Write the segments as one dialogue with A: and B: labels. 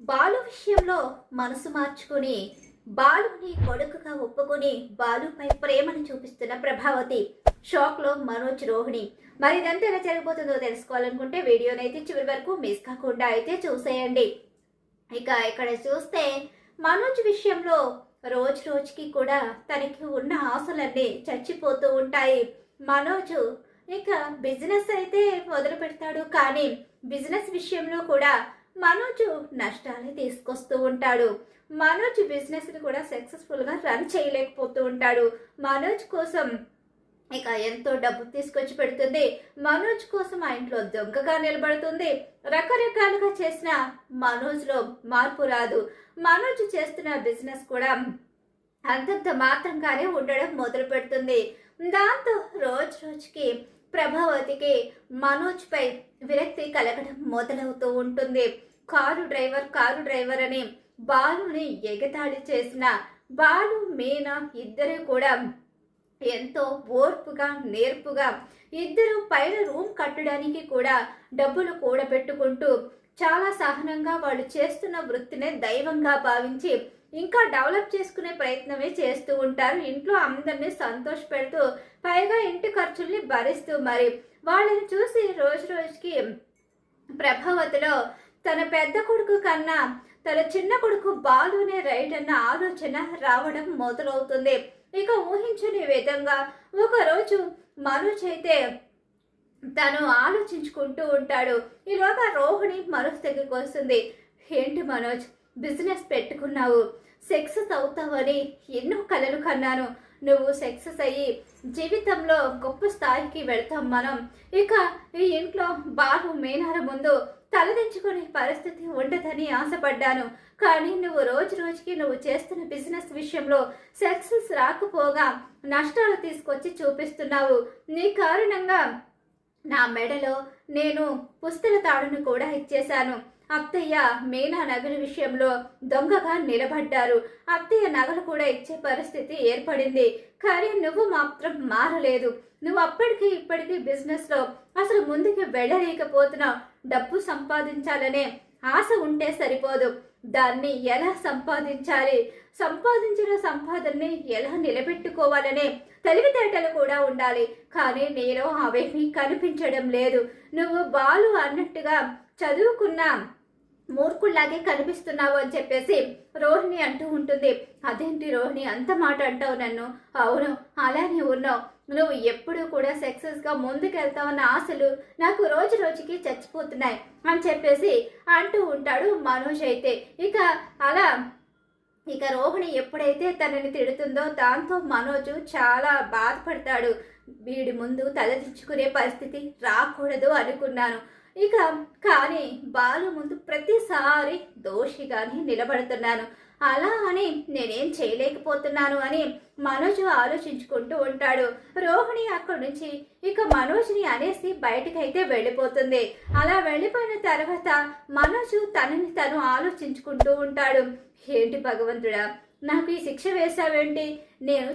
A: బాలు విషయంలో మనసు మార్చుకుని బాలుని కొడుకుగా ఒప్పుకొని బాలుపై ప్రేమను చూపిస్తున్న ప్రభావతి షాక్ లో మనోజ్ రోహిణి. మరి ఇదంతా ఎలా జరగబోతుందో తెలుసుకోవాలనుకుంటే వీడియోనైతే చివరి వరకు మిస్ కాకుండా అయితే చూసేయండి. ఇక ఇక్కడ చూస్తే మనోజ్ విషయంలో రోజు రోజుకి కూడా తనకి ఉన్న ఆశలన్నీ చచ్చిపోతూ ఉంటాయి. మనోజ్ ఇక బిజినెస్ అయితే మొదలు పెడతాడు, కానీ బిజినెస్ విషయంలో కూడా మనోజ్ నష్టాన్ని తీసుకొస్తూ ఉంటాడు. మనోజ్ బిజినెస్ ని కూడా సక్సెస్ఫుల్ గా రన్ చేయలేకపోతూ ఉంటాడు. మనోజ్ కోసం ఇక ఎంతో డబ్బు తీసుకొచ్చి పెడుతుంది. మనోజ్ కోసం ఆ ఇంట్లో దొంగగా నిలబడుతుంది. రకరకాలుగా చేసిన మనోజ్ లో మార్పు రాదు. మనోజ్ చేస్తున్న బిజినెస్ కూడా అంతంత మాత్రంగానే ఉండడం మొదలు పెడుతుంది. దాంతో రోజు రోజుకి ప్రభావతికి మనోజ్ పై విరక్తి కలగడం మొదలవుతూ ఉంటుంది. కారు డ్రైవర్ అని బాలుని ఎగతాళి చేసిన బాలు మీనా ఇద్దరు కూడా ఎంతో ఓర్పుగా నేర్పుగా ఇద్దరు పైన రూమ్ కట్టడానికి కూడా డబ్బులు కూడబెట్టుకుంటూ చాలా సహనంగా వాళ్ళు చేస్తున్న వృత్తినే దైవంగా భావించి ఇంకా డెవలప్ చేసుకునే ప్రయత్నమే చేస్తూ ఉంటారు. ఇంట్లో అందరినీ సంతోష పెడుతూ పైగా ఇంటి ఖర్చుల్ని భరిస్తూ మరి వాళ్ళని చూసి రోజు రోజుకి ప్రభావతిలో తన పెద్ద కొడుకు కన్నా తన చిన్న కొడుకు బాలునే రైట్ అన్న ఆలోచన రావడం మొదలవుతుంది. ఇక ఊహించని విధంగా ఒకరోజు మనోజ్ అయితే తను ఆలోచించుకుంటూ ఉంటాడు. ఈలోగా రోహిణి మనోజ్ దగ్గరికి వస్తుంది. ఏంటి మనోజ్, బిజినెస్ పెట్టుకున్నావు, సక్సెస్ అవుతావని ఎన్నో కలలు కన్నాను. నువ్వు సక్సెస్ అయ్యి జీవితంలో గొప్ప స్థాయికి వెళ్తాం మనం. ఇక ఈ ఇంట్లో బాలు మీనాల ముందు తలదించుకునే పరిస్థితి ఉండదని ఆశపడ్డాను. కానీ నువ్వు రోజు రోజుకి నువ్వు చేస్తున్న బిజినెస్ విషయంలో సక్సెస్ రాకపోగా నష్టాలు తీసుకొచ్చి చూపిస్తున్నావు. నీ కారణంగా నా మెడలో నేను పుస్తల తాడును కూడా ఇచ్చేశాను. అత్తయ్య మీనా నగల విషయంలో దొంగగా నిలబడ్డారు. అత్తయ్య నగలు కూడా ఇచ్చే పరిస్థితి ఏర్పడింది. కానీ నువ్వు మాత్రం మారలేదు. నువ్వు అప్పటికి ఇప్పటికీ బిజినెస్ లో అసలు ముందుకు వెళ్ళలేకపోతున్నావు. డబ్బు సంపాదించాలనే ఆశ ఉంటే సరిపోదు, దాన్ని ఎలా సంపాదించాలి, సంపాదించిన సంపాదనని ఎలా నిలబెట్టుకోవాలనే తెలివితేటలు కూడా ఉండాలి. కానీ నేను అవేమీ కనిపించడం లేదు. నువ్వు బాలు అన్నట్టుగా చదువుకున్నా మూర్ఖుల్లాగే కనిపిస్తున్నావు అని చెప్పేసి రోహిణి అంటూ ఉంటుంది. అదేంటి రోహిణి అంత మాట అంటావు నన్ను? అవును, అలానే ఉన్నావు. నువ్వు ఎప్పుడూ కూడా సక్సెస్ గా ముందుకెళ్తావన్న ఆశలు నాకు రోజు రోజుకి చచ్చిపోతున్నాయి అని చెప్పేసి అంటూ ఉంటాడు మనోజ్ అయితే. ఇక రోహిణి ఎప్పుడైతే తనని తిడుతుందో దాంతో మనోజ్ చాలా బాధపడతాడు. వీడి ముందు తలదించుకునే పరిస్థితి రాకూడదు అనుకున్నాను. కానీ బాలు ముందు ప్రతిసారి దోషిగానే నిలబడుతున్నాను. అలా అని నేనేం చేయలేకపోతున్నాను అని మనోజ్ ఆలోచించుకుంటూ ఉంటాడు. రోహిణి అక్కడి నుంచి ఇక మనోజ్ని అనేసి బయటకైతే వెళ్ళిపోతుంది. అలా వెళ్ళిపోయిన తర్వాత మనోజ్ తనని తను ఆలోచించుకుంటూ ఉంటాడు. ఏంటి భగవంతుడా, నాకు ఈ శిక్ష వేశావేంటి? నేను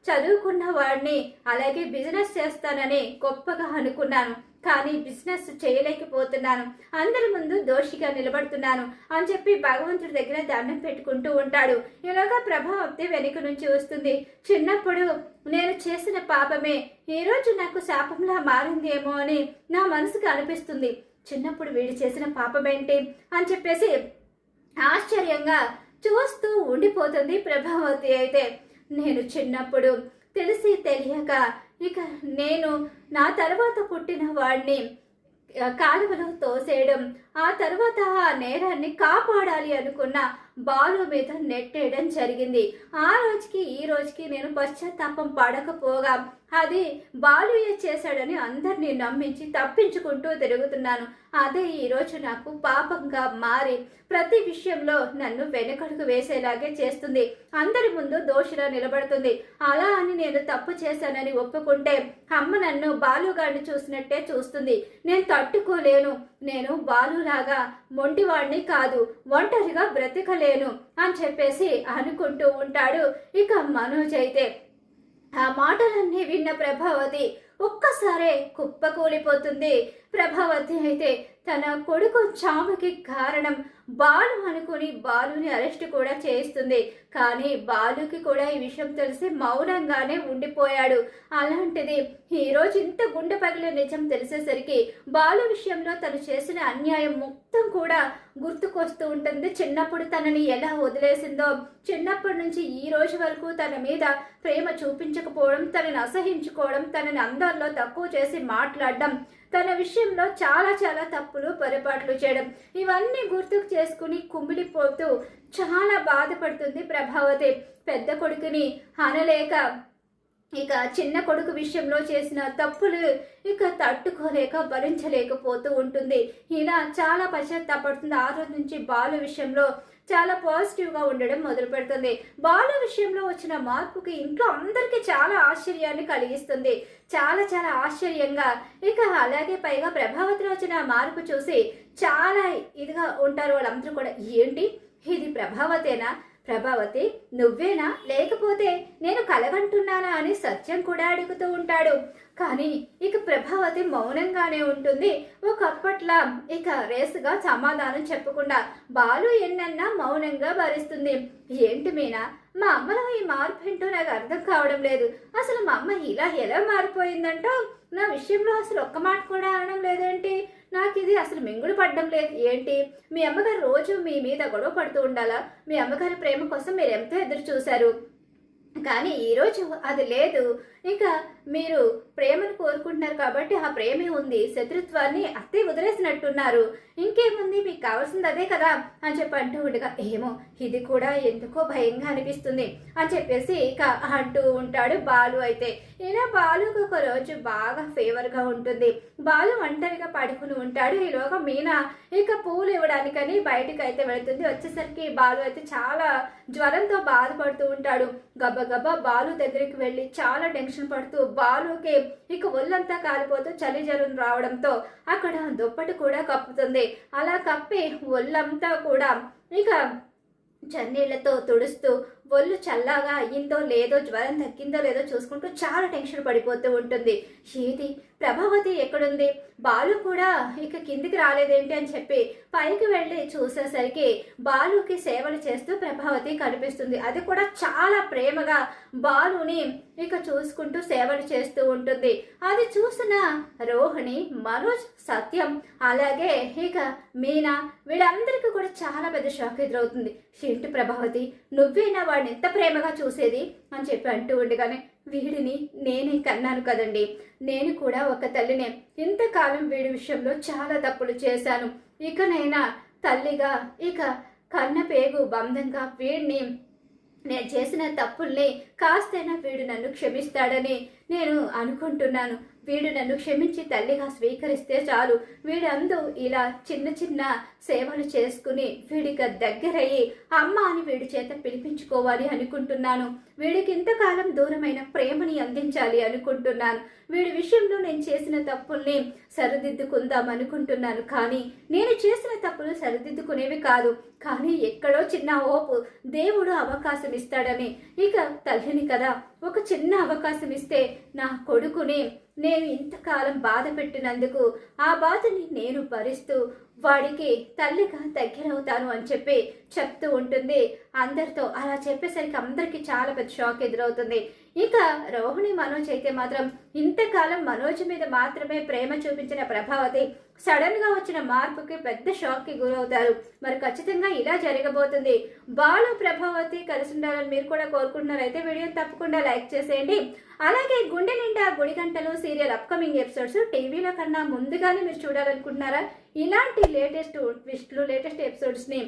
A: చదువుకున్న వాడిని, అలాగే బిజినెస్ చేస్తానని గొప్పగా అనుకున్నాను. కానీ బిజినెస్ చేయలేకపోతున్నాను, అందరి ముందు దోషిగా నిలబడుతున్నాను అని చెప్పి భగవంతుడి దగ్గర దండం పెట్టుకుంటూ ఉంటాడు. ఇలాగా ప్రభావతి వెనుక నుంచి వస్తుంది. చిన్నప్పుడు నేను చేసిన పాపమే ఈరోజు నాకు శాపంలా మారిందేమో అని నా మనసుకు అనిపిస్తుంది. చిన్నప్పుడు వీడు చేసిన పాపమేంటి అని చెప్పేసి ఆశ్చర్యంగా చూస్తూ ఉండిపోతుంది ప్రభావతి అయితే. నేను చిన్నప్పుడు తెలిసి తెలియక నేను నా తర్వాత పుట్టిన వాడిని కాలువలో తోసేయడం, ఆ తర్వాత ఆ నేరాన్ని కాపాడాలి అనుకున్న బాలు మీద నెట్టేయడం జరిగింది. ఆ రోజుకి ఈ రోజుకి నేను పశ్చాత్తాపం పడకపోగా అది బాలుయే చేశాడని అందరినీ నమ్మించి తప్పించుకుంటూ తిరుగుతున్నాను. అదే ఈరోజు నాకు పాపంగా మారి ప్రతి విషయంలో నన్ను వెనుకడుగు వేసేలాగే చేస్తుంది. అందరి ముందు దోషిలా నిలబడుతుంది. అలా అని నేను తప్పు చేశానని ఒప్పుకుంటే అమ్మ నన్ను బాలుగాడిని చూసినట్టే చూస్తుంది. నేను తట్టుకోలేను. నేను బాలులాగా మొండివాడిని కాదు, ఒంటరిగా బ్రతకలేను అని చెప్పేసి అనుకుంటూ ఉంటాడు. ఇక మనోజ్ అయితే ఆ మాటలన్నీ విన్న ప్రభావతి ఒక్కసారే కుప్పకూలిపోతుంది. ప్రభావతి అయితే తన కొడుకు చావుకి కారణం బాలు అనుకుని బాలుని అరెస్ట్ కూడా చేయిస్తుంది. కానీ బాలుకి కూడా ఈ విషయం తెలిసి మౌనంగానే ఉండిపోయాడు. అలాంటిది ఈరోజు ఇంత గుండె పగిలే నిజం తెలిసేసరికి బాలు విషయంలో తను చేసిన అన్యాయం మొత్తం కూడా గుర్తుకొస్తూ ఉంటుంది. చిన్నప్పుడు తనని ఎలా వదిలేసిందో, చిన్నప్పటి నుంచి ఈ రోజు వరకు తన మీద ప్రేమ చూపించకపోవడం, తనని అసహించుకోవడం, తనని అందరిలో తక్కువ చేసి మాట్లాడడం, తన విషయంలో చాలా చాలా తప్పులు పొరపాట్లు చేయడం, ఇవన్నీ గుర్తుకు చేసుకుని కుమిలిపోతూ చాలా బాధపడుతుంది ప్రభావతి. పెద్ద కొడుకుని అనలేక ఇక చిన్న కొడుకు విషయంలో చేసిన తప్పులు ఇక తట్టుకోలేక భరించలేకపోతూ ఉంటుంది. ఇలా చాలా పశ్చాత్తాపడుతుంది. ఆ రోజు నుంచి బాలు విషయంలో చాలా పాజిటివ్గా ఉండడం మొదలు పెడుతుంది. బాలు విషయంలో వచ్చిన మార్పుకి ఇంట్లో అందరికీ చాలా ఆశ్చర్యాన్ని కలిగిస్తుంది. చాలా చాలా ఆశ్చర్యంగా ఇక అలాగే పైగా ప్రభావతిలో వచ్చిన మార్పు చూసి చాలా ఇదిగా ఉంటారు వాళ్ళందరూ కూడా. ఏంటి ఇది ప్రభావతేనా? ప్రభావతి నువ్వేనా, లేకపోతే నేను కలగంటున్నానా అని సత్యం కూడా అడుగుతూ ఉంటాడు. కానీ ఇక ప్రభావతి మౌనంగానే ఉంటుంది. ఒకప్పట్లా ఇక రేసుగా సమాధానం చెప్పకుండా బాలు ఎన్నన్నా మౌనంగా భరిస్తుంది. ఏంటి మీనా, మా అమ్మలో ఈ మార్పు ఏంటో నాకు అర్థం కావడం లేదు. అసలు మా అమ్మ ఇలా ఎలా మారిపోయిందంటో నా విషయంలో అసలు ఒక్క మాట కూడా అనడం లేదేంటి? నాకు ఇది అసలు మింగుడు పడ్డం లేదు. ఏంటి మీ అమ్మగారు రోజు మీ మీద గొడవ పడుతూ ఉండాలా? మీ అమ్మగారి ప్రేమ కోసం మీరు ఎంతో ఎదురు చూశారు, కానీ ఈరోజు అది లేదు. ఇంకా మీరు ప్రేమను కోరుకుంటున్నారు కాబట్టి ఆ ప్రేమే ఉంది, శత్రుత్వాన్ని అత్తే వదిలేసినట్టున్నారు. ఇంకేముంది, మీకు కావాల్సింది అదే కదా అని చెప్పి అంటూ ఉండగా, ఏమో ఇది కూడా ఎందుకో భయంగా అనిపిస్తుంది అని చెప్పేసి ఇక అంటూ ఉంటాడు బాలు. అయితే ఇలా బాలుకు ఒక రోజు బాగా ఫేవర్గా ఉంటుంది. బాలు ఒంటరిగా పడుకుని ఉంటాడు. ఈలోగా మీనా ఇక పూలు ఇవ్వడానికని బయటకు అయితే వెళుతుంది. వచ్చేసరికి బాలు అయితే చాలా జ్వరంతో బాధపడుతూ ఉంటాడు. గబగబా బాలు దగ్గరికి వెళ్ళి చాలా టెన్షన్ పడుతూ బాలుకి ఇక ఒళ్ళంతా కాలిపోతూ చలి జ్వరం రావడంతో అక్కడ దుప్పటి కూడా కప్పుతుంది. అలా కప్పి ఒళ్ళంతా కూడా ఇక చన్నీళ్లతో తుడుస్తూ ఒళ్ళు చల్లగా అయ్యిందో లేదో, జ్వరం తగ్గిందో లేదో చూసుకుంటూ చాలా టెన్షన్ పడిపోతూ ఉంటుంది. ఏది ప్రభావతి ఎక్కడుంది, బాలు కూడా ఇక కిందికి రాలేదేంటి అని చెప్పి పైకి వెళ్ళి చూసేసరికి బాలుకి సేవలు చేస్తూ ప్రభావతి కనిపిస్తుంది. అది కూడా చాలా ప్రేమగా బాలుని ఇక చూసుకుంటూ సేవలు చేస్తూ ఉంటుంది. అది చూసిన రోహిణి, మనోజ్, సత్యం అలాగే ఇక మీనా వీళ్ళందరికీ కూడా చాలా పెద్ద షాక్ ఎదురవుతుంది. ఏంటి ప్రభావతి, నువ్వేనా వాడిని ఎంత ప్రేమగా చూసేది అని చెప్పి అంటూ ఉండగానే, వీడిని నేనే కన్నాను కదండి, నేను కూడా ఒక తల్లినే. ఇంతకాలం వీడి విషయంలో చాలా తప్పులు చేశాను. ఇకనైనా తల్లిగా ఇక కన్న పేగు బంధంగా వీడిని, నేను చేసిన తప్పుల్ని కాస్తైనా వీడు నన్ను క్షమిస్తాడని నేను అనుకుంటున్నాను. వీడు నన్ను క్షమించి తల్లిగా స్వీకరిస్తే చాలు. వీడందు ఇలా చిన్న చిన్న సేవలు చేసుకుని వీడికి దగ్గరయ్యి అమ్మ అని వీడి చేత పిలిపించుకోవాలి అనుకుంటున్నాను. వీడికి ఇంతకాలం దూరమైన ప్రేమని అందించాలి అనుకుంటున్నాను. వీడి విషయంలో నేను చేసిన తప్పుల్ని సరిదిద్దుకుందాం అనుకుంటున్నాను. కానీ నేను చేసిన తప్పులు సరిదిద్దుకునేవి కాదు. కానీ ఎక్కడో చిన్న ఓపు దేవుడు అవకాశం ఇస్తాడని ఇక తల్లిని కదా, ఒక చిన్న అవకాశం ఇస్తే నా కొడుకుని నేను ఇంతకాలం బాధ పెట్టినందుకు ఆ బాధని నేను భరిస్తూ వాడికి తల్లిగా దగ్గరవుతాను అని చెప్పి చెప్తూ ఉంటుంది అందరితో. అలా చెప్పేసరికి అందరికీ చాలా పెద్ద షాక్ ఎదురవుతుంది. ఇక రోహిణి, మనోజ్ అయితే మాత్రం ఇంతకాలం మనోజ్ మీద మాత్రమే ప్రేమ చూపించిన ప్రభావతి సడన్ గా వచ్చిన మార్పుకి పెద్ద షాక్ కి గురవుతారు. మరి ఖచ్చితంగా ఇలా జరగబోతుంది. బాలు, ప్రభావతి కలిసి ఉండాలని మీరు కూడా కోరుకుంటున్నారైతే వీడియోని తప్పకుండా లైక్ చేసేయండి. అలాగే గుండె నిండా గుడి గంటలు సీరియల్ అప్కమింగ్ ఎపిసోడ్స్ టీవీలో కన్నా ముందుగానే మీరు చూడాలనుకుంటున్నారా? ఇలాంటి లేటెస్ట్ ట్విస్ట్లు, లేటెస్ట్ ఎపిసోడ్స్ని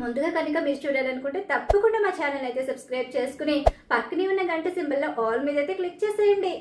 A: ముందుగా కనుక మీరు చూడాలనుకుంటే తప్పకుండా మా ఛానల్ అయితే సబ్స్క్రైబ్ చేసుకుని పక్కనే ఉన్న గంట సింబల్లో ఆల్ మీద అయితే క్లిక్ చేసేయండి.